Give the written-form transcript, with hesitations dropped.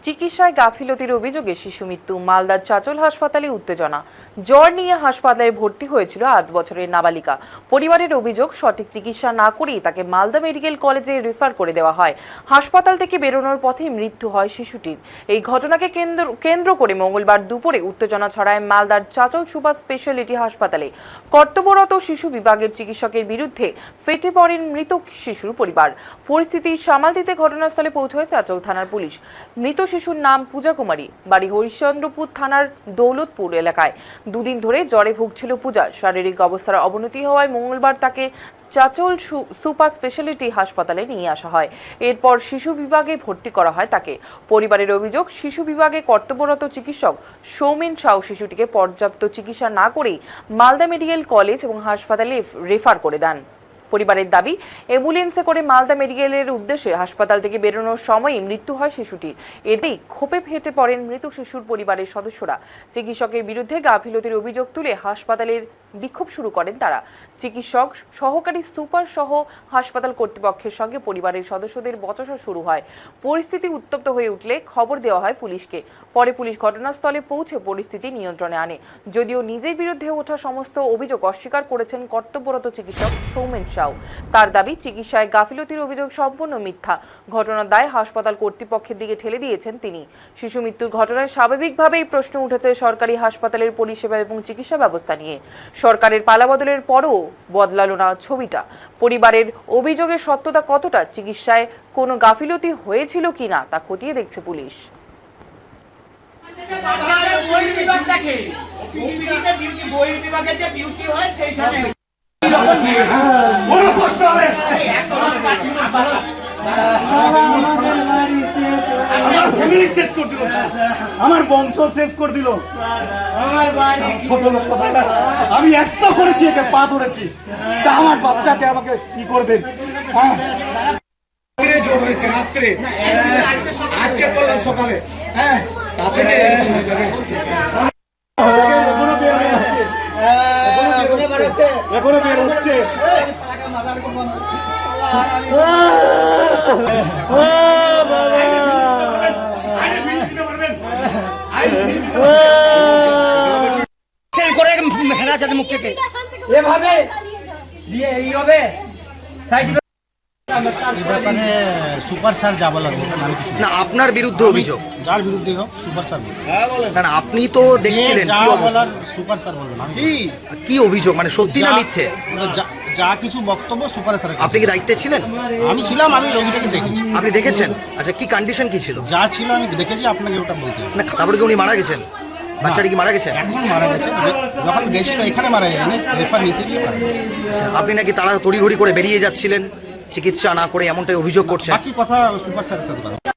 চিকিৎসায় গাফিলতির অভিযোগে শিশু মৃত্যু। মালদার চাচল হাসপাতালে উত্তেজনা। জ্বর নিয়ে হাসপাতালে ভর্তি হয়েছিল 8 বছরের নাবালিকা। পরিবারের অভিযোগ, সঠিক চিকিৎসা না করেই তাকে মালদা মেডিকেল কলেজে রেফার করে দেওয়া হয়। হাসপাতাল থেকে বেরোনোর পথে মৃত্যু হয় শিশুটির। এই ঘটনাকে কেন্দ্র করে মঙ্গলবার দুপুরে উত্তেজনা ছড়ায় মালদার চাচল সুপার স্পেশালিটি হাসপাতালে। কর্তব্যরত শিশু বিভাগের চিকিৎসকের বিরুদ্ধে ফেটে পড়েন মৃত শিশুর পরিবার। পরিস্থিতি সামাল দিতে ঘটনাস্থলে পৌঁছয় চাচল থানার পুলিশ। মৃত শিশুর নাম পূজা কুমারী, বাড়ি হরিশ্চন্দ্রপুর থানার দৌলতপুর এলাকায়। দুদিন ধরে জ্বরে ভুগছিল পূজা। শারীরিক অবস্থার অবনতি হওয়ায় মঙ্গলবার তাকে চাচল সুপার স্পেশালিটি হাসপাতালে নিয়ে আসা হয়। এরপর শিশু বিভাগে ভর্তি করা হয় তাকে। পরিবারের অভিযোগ, শিশু বিভাগে কর্তব্যরত চিকিৎসক সৌমেন সাউ শিশুটিকে পর্যাপ্ত চিকিৎসা না করেই মালদা মেডিকেল কলেজ এবং হাসপাতালে রেফার করে দেন। পরিবারের দাবি, অ্যাম্বুলেন্সে করে মালদা মেডিকেলের উদ্দেশ্যে হাসপাতাল থেকে বেরোনোর সময়ই মৃত্যু হয় শিশুটির। এতেই ক্ষোভে ফেটে পড়েন মৃত শিশুর পরিবারের সদস্যরা। চিকিৎসকের বিরুদ্ধে গাফিলতির অভিযোগ তুলে হাসপাতালের বিক্ষোভ শুরু করেন তারা। চিকিৎসক, সহকারী সুপার সহ হাসপাতাল কর্তৃপক্ষের সঙ্গে পরিবারের সদস্যদের বচসা শুরু হয়। পরিস্থিতি উত্তপ্ত হয়ে উঠলে খবর দেওয়া হয় পুলিশকে। পরে পুলিশ ঘটনাস্থলে পৌঁছে পরিস্থিতি নিয়ন্ত্রণে আনে। যদিও নিজের বিরুদ্ধে ওঠা সমস্ত অভিযোগ অস্বীকার করেছেন কর্তব্যরত চিকিৎসক সৌমেন সাউ। তার দাবি, চিকিৎসায় গাফিলতির অভিযোগ সম্পূর্ণ মিথ্যা। ঘটনার দায় হাসপাতাল কর্তৃপক্ষের দিকে ঠেলে দিয়েছেন তিনি। শিশু মৃত্যুর ঘটনায় স্বাভাবিকভাবেই প্রশ্ন উঠেছে সরকারি হাসপাতালের পরিষেবা এবং চিকিৎসা ব্যবস্থা নিয়ে। সরকারের পালাবদলের পরও বদলালো না ছবিটা। পরিবারের অভিযোগের সত্যতা কতটা, চিকিৎসায় কোনো গাফিলতি হয়েছিল কিনা তা খতিয়ে দেখছে পুলিশ। আমার বংশ শেষ করে দিল। ছোট লোক, আমি এত করেছি, একে পা ধরেছি, তা আমার বাচ্চাকে আমাকে কি করবেন? জোর হয়েছে রাত্রে, আজকে বললাম সকালে। হ্যাঁ, এখনো বের হচ্ছে। এভাবে দিয়ে এই হবে সুপার স্যার যা বলার না, আপনার বিরুদ্ধে অভিযোগ যার বিরুদ্ধে হোক সুপার স্যার না, আপনি তো দেখছিলেন সুপার স্যার বলবেন। কি অভিযোগ, মানে সত্যি না মিথ্যে? যা কিছু বক্তব্য সুপার স্যার। আপনি কি দায়িত্বে ছিলেন? আমি ছিলাম, আমি রোগীটাকে দেখেছি। আপনি দেখেছেন? আচ্ছা, কি কন্ডিশন কি ছিল? যা ছিল আমি দেখেছি, আপনাকে ওটা বলতে হবে না। তারপরে কি উনি মারা গেছেন? বাচ্চাটি কি মারা গেছে? এখন মারা গেছে, যখন গেছিল এখানে মারা যায়নি, রেফার নিতে গিয়ে মারা গেছে। আচ্ছা, আপনি নাকি তারা তড়িঘড়ি করে বেরিয়ে যাচ্ছিলেন চিকিৎসা না করে, এমনটাই অভিযোগ করছেন। বাকি কথা সুপার স্যারের সাথে কথা।